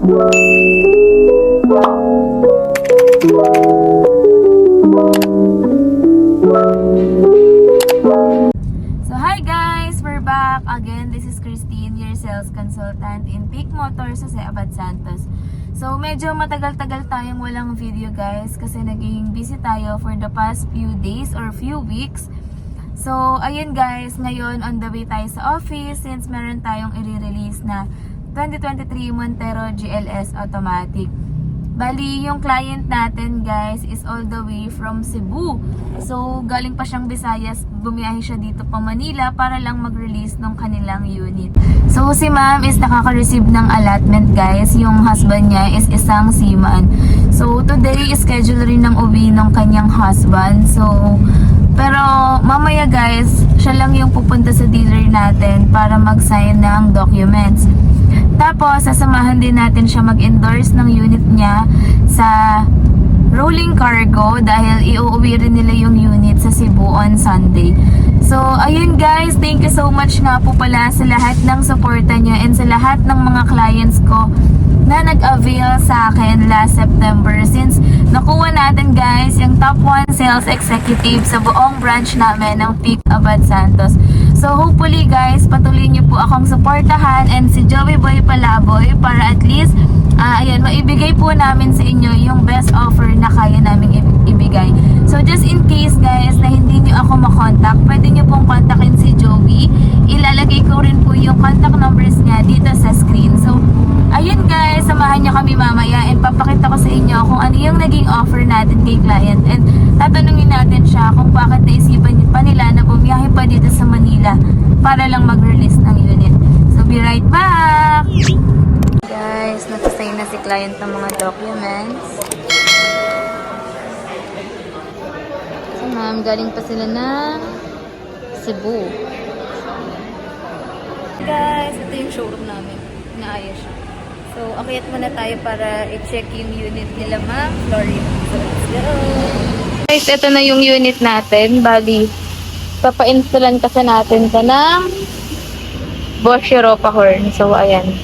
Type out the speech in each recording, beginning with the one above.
So hi guys, we're back again. This is Christine, your sales consultant in Peak Motors sa Abad Santos. So medyo matagal-tagal tayong walang video guys kasi naging busy tayo for the past few days or few weeks. So ayun guys, ngayon on the way tayo sa office since meron tayong i-release na 2023 Montero GLS Automatic. Bali, yung client natin guys is all the way from Cebu. So, galing pa siyang Visayas, bumiyahe siya dito pa Manila para lang mag-release ng kanilang unit. So, si ma'am is nakaka-receive ng allotment guys. Yung husband niya is isang seaman. So, today is schedule rin ng uwi ng kanyang husband. So, pero mamaya guys, siya lang yung pupunta sa dealer natin para mag-sign ng documents. Tapos, sasamahan din natin siya mag-endorse ng unit niya sa rolling cargo dahil iuuwi rin nila yung unit sa Cebu on Sunday. So, ayun guys, thank you so much nga po pala sa lahat ng suporta niyo and sa lahat ng mga clients ko na nag-avail sa akin last September since nakuha natin guys yung top 1 sales executive sa buong branch namin ng Peak Abad Santos. So hopefully guys, patuloy niyo po akong suportahan and si Joey Boy Palaboy para at least ayan, maibigay po namin sa inyo yung best offer na kaya naming ibigay. So just in case guys na hindi niyo ako makontak, pwede niyo pong kontakin si Joey. Ilalagay ko rin po yung contact numbers niya dito sa screen. So ayun guys, samahan niyo kami mamaya and papakita ko sa inyo kung ano yung naging offer natin kay client and tatanungin natin siya kung bakit naisipan pa nila na bumiyahe pa dito sa Manila para lang mag-release ng unit. So be right back! Guys, nagsasign na si client ng mga documents. So ma'am, galing pa sila ng Cebu. Guys, ito yung showroom namin. Inaayos siya. So, akyat muna tayo para i-check yung unit nila ma'am. Florin. So, let's go! Guys, ito na yung unit natin. Bali, papa-installan kasi natin ito ng Bosch Europa horn. So, ayan.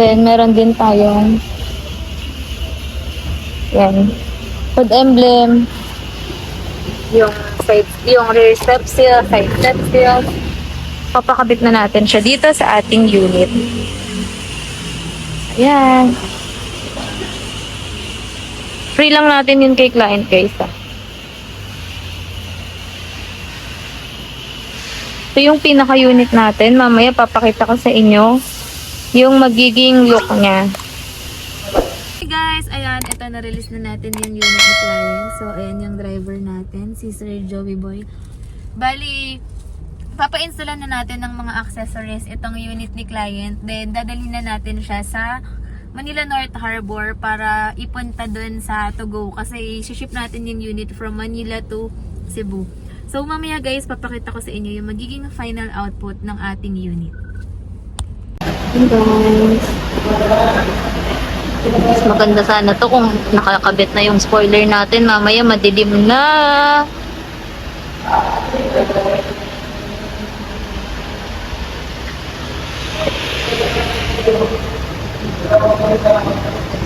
Then, meron din tayong yan. Hood emblem. Yung rear step seal, side step seal. Papakabit na natin siya dito sa ating unit. Ayan. Free lang natin yun kay client guys. Ito yung pinaka-unit natin. Mamaya papakita ko sa inyo yung magiging look niya. Hey guys, ayan. Ito na-release na natin yung unit ni client. So, ayan yung driver natin, si Sir Joey Boy. Bali, papa-installan na natin ng mga accessories itong unit ni client. Then, dadalhin na natin siya sa Manila North Harbor para ipunta dun sa to go. Kasi, ship natin yung unit from Manila to Cebu. So, mamaya guys, papakita ko sa inyo yung magiging final output ng ating unit. Hey guys. Mas maganda sana to kung nakakabit na yung spoiler natin. Mamaya madilim na.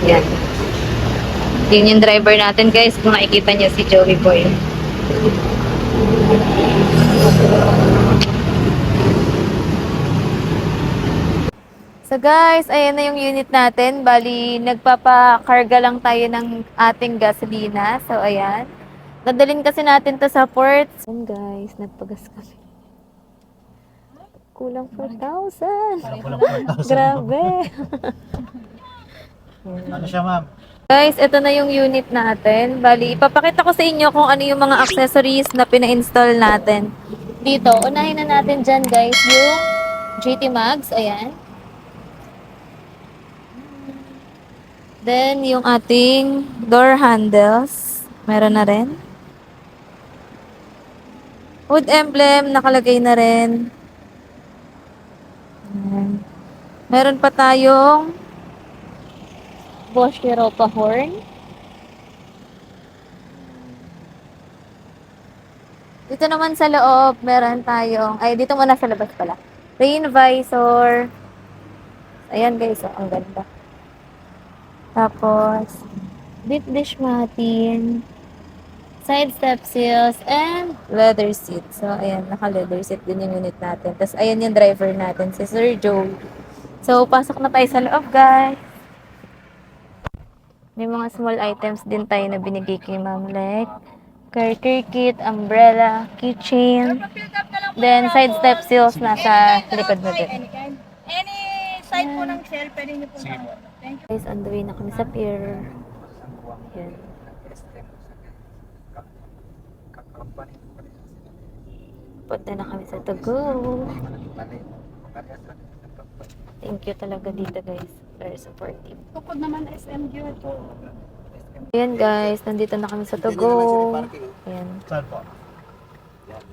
Yan. Yun yung driver natin guys. Kung makikita niyo si Joey Boy. So guys, ayan na yung unit natin. Bali, nagpapakarga lang tayo ng ating gasolina. So ayan. Dadalhin kasi natin to sa port. Ayan guys, nagpagas kami. Kulang 4,000. Grabe. Ano siya, ma'am? Guys, ito na yung unit natin. Bali, ipapakita ko sa inyo kung ano yung mga accessories na pina-install natin. Dito, unahin na natin dyan guys yung GT Mags. Ayan. Then, yung ating door handles. Meron na rin. Hood emblem, nakalagay na rin. Ayan. Meron pa tayong Bosch Europa horn. Dito naman sa loob, meron tayong, ay dito muna sa labas pala. Rain visor. Ayan guys, oh, ang ganda. Tapos, deep dish matin, side step seals, and leather seat. So, ayan, naka-leather seat din yung unit natin. Tapos, ayan yung driver natin, si Sir Joe. So, pasok na tayo sa loob, guys. May mga small items din tayo na binigay kay Ma'am, like Carter kit, umbrella, keychain, then side step seals nasa likod mo din. Any side po ng shell, pwede niyo po sa Thank you. Guys, on the way na kami sa pier. Yan. Punta na kami sa Togo. Thank you talaga dito guys. Very supportive. Tukod naman SMG ito. Ayan guys, nandito na kami sa Togo. Ayan.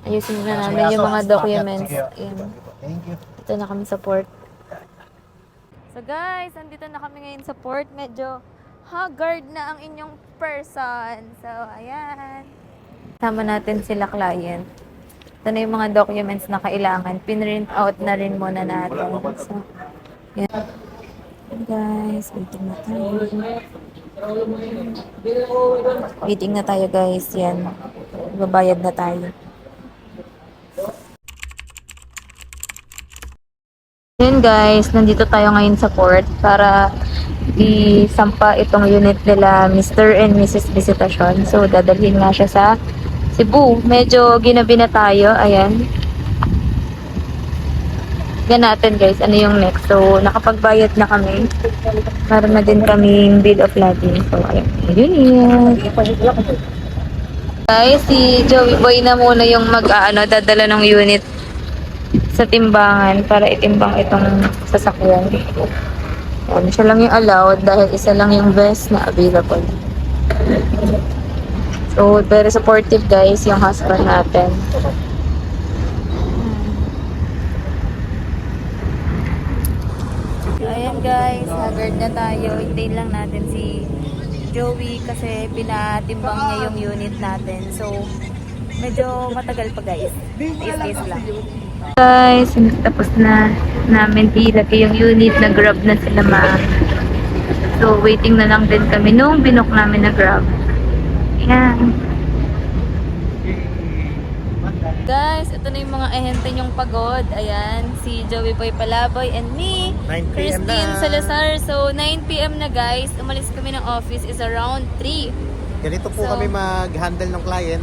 Ayusin na namin yung mga documents. Ayan. Thank you. Dito na kami sa port. So guys, nandito na kami ngayon sa port. Medyo haggard na ang inyong person. So, ayan. Sama natin sila client. Ito na yung mga documents na kailangan. Pinrint out na rin muna natin. So, yan. Guys, waiting na tayo. Waiting na tayo guys. Yan. Babayad na tayo. Yun guys, nandito tayo ngayon sa port para isampa itong unit nila Mr. and Mrs. Visitation. So, dadalhin nga siya sa Cebu. Medyo ginabi na tayo. Ayan. Yan natin guys, ano yung next. So, nakapagbayad na kami. Meron na din kaming bill of lading. So, ayan. Unit. Guys, si Joey Boy na muna yung dadala ng unit sa timbangan para itimbang itong sasakyan. Yan, siya lang yung allowed dahil isa lang yung vest na available. So, very supportive guys yung husband natin. Ayan guys, haggard na tayo. Hintayin lang natin si Joey kasi pinatimbang niya yung unit natin. So, medyo matagal pa guys. Is lang. Guys, tapos na namin ilagay yung unit. Nag-grab na sila So, waiting na lang din kami nung binook namin na grab. Ayan. Guys, ito na yung mga ehente nyong pagod. Ayan, si Joey Boy Palaboy and me, 9 p.m. Christine na. Salazar. So, 9 p.m. na guys. Umalis kami ng office is around 3. Ganito po So, kami mag-handle ng client.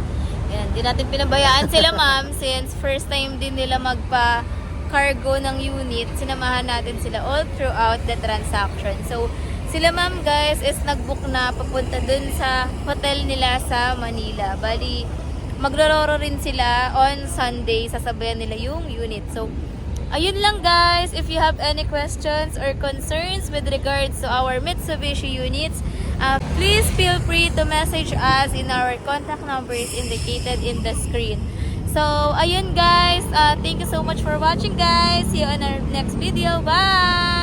Ayan, di natin pinabayaan sila ma'am since first time din nila magpa-cargo ng unit. Sinamahan natin sila all throughout the transaction. So, sila ma'am guys is nag-book na papunta dun sa hotel nila sa Manila. Bali, magrororo rin sila on Sunday. Sasabayan nila yung unit. So, ayun lang guys. If you have any questions or concerns with regards to our Mitsubishi units, please feel free to message us in our contact numbers indicated in the screen. So, ayun guys. Thank you so much for watching guys. See you on our next video. Bye!